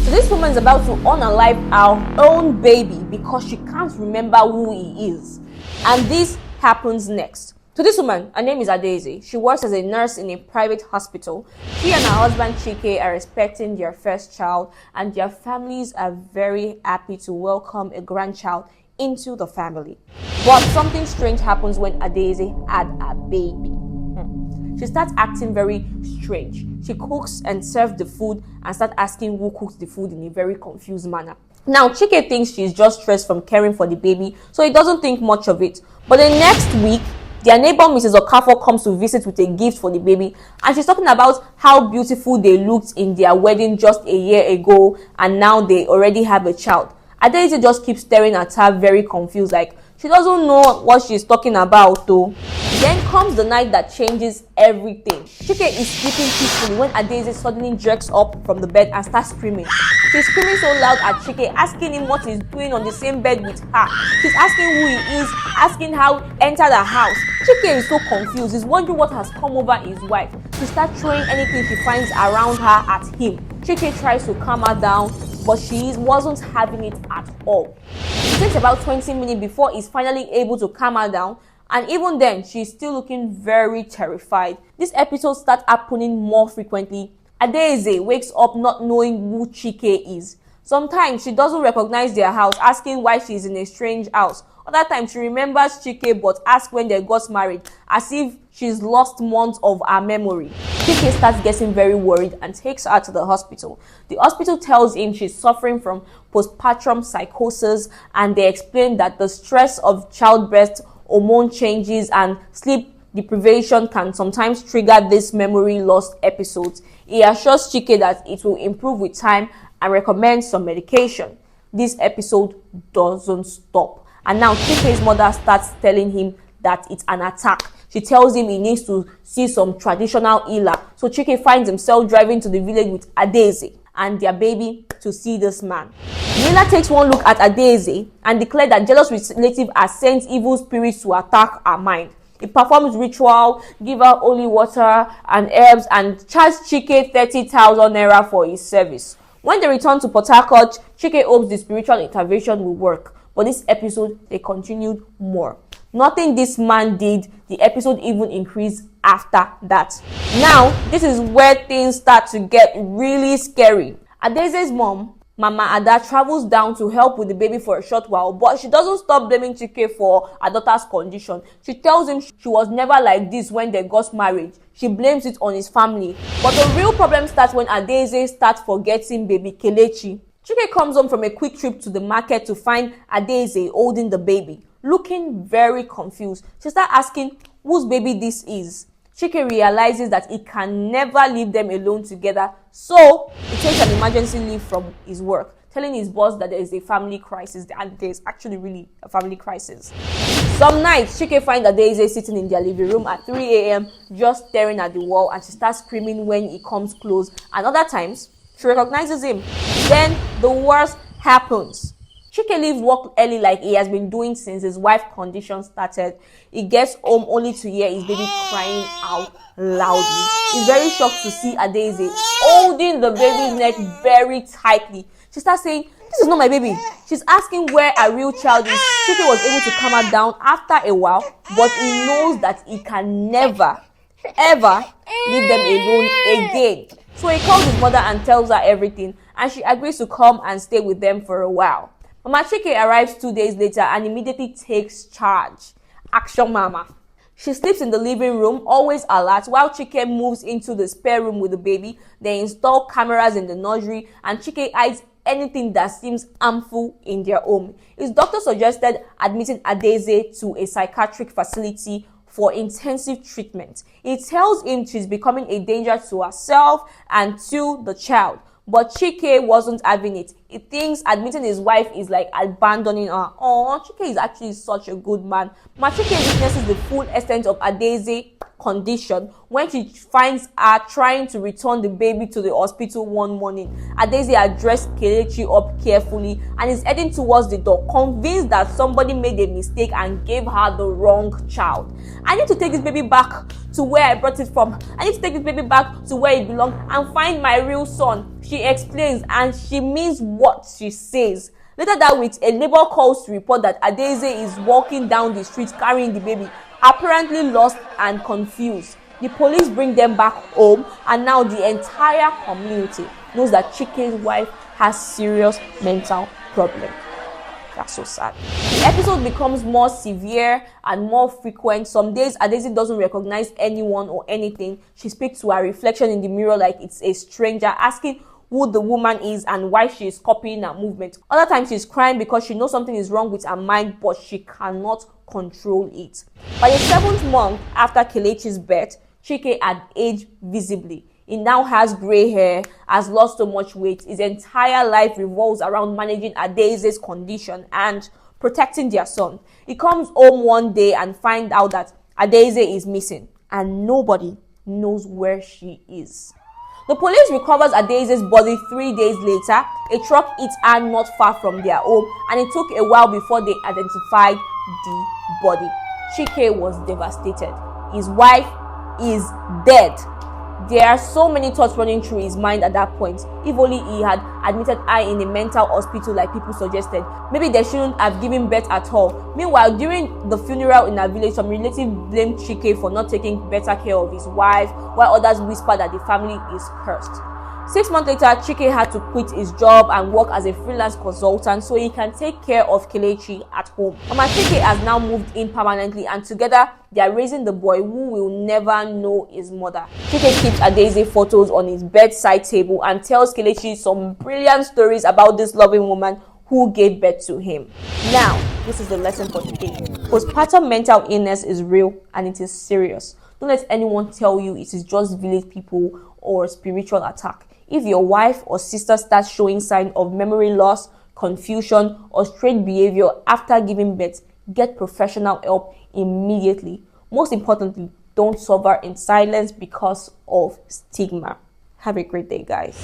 So this woman is about to unalive our own baby because she can't remember who he is. And this happens next. To this woman, her name is Adaeze. She works as a nurse in a private hospital. She and her husband Chike are expecting their first child, and their families are very happy to welcome a grandchild into the family. But something strange happens when Adaeze had a baby. She starts acting very strange. She cooks and serves the food and starts asking who cooks the food in a very confused manner. Now, Chike thinks she's just stressed from caring for the baby, so he doesn't think much of it. But the next week, their neighbor Mrs. Okafor comes to visit with a gift for the baby, and she's talking about how beautiful they looked in their wedding just a year ago, and now they already have a child. Adaeze just keeps staring at her very confused, like she doesn't know what she's talking about though. Then comes the night that changes everything. Chike is sleeping peacefully when Adaeze suddenly jerks up from the bed and starts screaming. She's screaming so loud at Chike, asking him what he's doing on the same bed with her. She's asking who he is, asking how he entered the house. Chike is so confused. He's wondering what has come over his wife. She starts throwing anything she finds around her at him. Chike tries to calm her down, but she wasn't having it at all. It takes about 20 minutes before he's finally able to calm her down, and even then, she's still looking very terrified. This episode starts happening more frequently. Adaeze wakes up not knowing who Chike is. Sometimes she doesn't recognize their house, asking why she's in a strange house. Other times she remembers Chike but asks when they got married, as if she's lost months of her memory. Chike starts getting very worried and takes her to the hospital. The hospital tells him she's suffering from postpartum psychosis, and they explain that the stress of childbirth, hormone changes, and sleep deprivation can sometimes trigger these memory loss episodes. He assures Chike that it will improve with time and recommends some medication. This episode doesn't stop. And now Chike's mother starts telling him that it's an attack. She tells him he needs to see some traditional healer. So Chike finds himself driving to the village with Adaeze and their baby to see this man. The healer takes one look at Adaeze and declares that jealous relatives are sent evil spirits to attack her mind. He performs ritual, give her holy water and herbs, and charges Chike 30,000 naira for his service. When they return to Port Harcourt, Chike hopes the spiritual intervention will work. But this episode, they continued more. Nothing this man did, the episode even increased after that. Now, this is where things start to get really scary. Adaeze's mom, Mama Ada, travels down to help with the baby for a short while, but she doesn't stop blaming Chike for her daughter's condition. She tells him she was never like this when they got married. She blames it on his family. But the real problem starts when Adaeze starts forgetting baby Kelechi. Chike comes home from a quick trip to the market to find Adaeze holding the baby, looking very confused. She starts asking whose baby this is. Chike realizes that he can never leave them alone together, so he takes an emergency leave from his work, telling his boss that there is a family crisis, and there is actually really a family crisis. Some nights, Chike finds Adaeze sitting in their living room at 3 a.m. just staring at the wall, and she starts screaming when he comes close. And other times, she recognizes him. Then the worst happens. Chike leaves work early like he has been doing since his wife's condition started. He gets home only to hear his baby crying out loudly. He's very shocked to see Adaeze holding the baby's neck very tightly. She starts saying, "This is not my baby." She's asking where her real child is. Chike was able to calm her down after a while, but he knows that he can never, ever leave them alone again. So he calls his mother and tells her everything, and she agrees to come and stay with them for a while. Mama Chike arrives 2 days later and immediately takes charge. Action Mama. She sleeps in the living room, always alert, while Chike moves into the spare room with the baby. They install cameras in the nursery, and Chike hides anything that seems harmful in their home. His doctor suggested admitting Adaeze to a psychiatric facility for intensive treatment. He tells him she's becoming a danger to herself and to the child. But Chike wasn't having it. He thinks admitting his wife is like abandoning her. Oh, Chike is actually such a good man. Chike witnesses the full extent of Adaeze's condition when she finds her trying to return the baby to the hospital one morning. Adaeze addressed Kelechi up carefully and is heading towards the door, convinced that somebody made a mistake and gave her the wrong child. "I need to take this baby back to where I brought it from. I need to take this baby back to where it belongs and find my real son." She explains and she means what she says. Later that week, a neighbor calls to report that Adaeze is walking down the street carrying the baby, apparently lost and confused. The police bring them back home, and now the entire community knows that Chike's wife has serious mental problem. That's so sad. The episode becomes more severe and more frequent. Some days Adaeze doesn't recognize anyone or anything. She speaks to her reflection in the mirror like it's a stranger, asking who the woman is and why she is copying her movement. Other times she's crying because she knows something is wrong with her mind, but she cannot control it. By the 7th month after Kelechi's birth, Chike had aged visibly. He now has gray hair, has lost so much weight. His entire life revolves around managing Adaeze's condition and protecting their son. He comes home one day and finds out that Adaeze is missing, and nobody knows where she is. The police recovers Adaeze's body 3 days later. A truck hit her not far from their home, and it took a while before they identified the body. Chike was devastated. His wife is dead. There are so many thoughts running through his mind at that point. If only he had admitted her in a mental hospital like people suggested. Maybe they shouldn't have given birth at all. Meanwhile, during the funeral in our village, some relatives blamed Chike for not taking better care of his wife, while others whispered that the family is cursed. 6 months later, Chike had to quit his job and work as a freelance consultant so he can take care of Kelechi at home. Mama Chike has now moved in permanently, and together they are raising the boy who will never know his mother. Chike keeps Adaeze photos on his bedside table and tells Kelechi some brilliant stories about this loving woman who gave birth to him. Now, this is the lesson for today. Postpartum mental illness is real and it is serious. Don't let anyone tell you it is just village people or spiritual attack. If your wife or sister starts showing signs of memory loss, confusion, or strange behavior after giving birth, get professional help immediately. Most importantly, don't suffer in silence because of stigma. Have a great day, guys.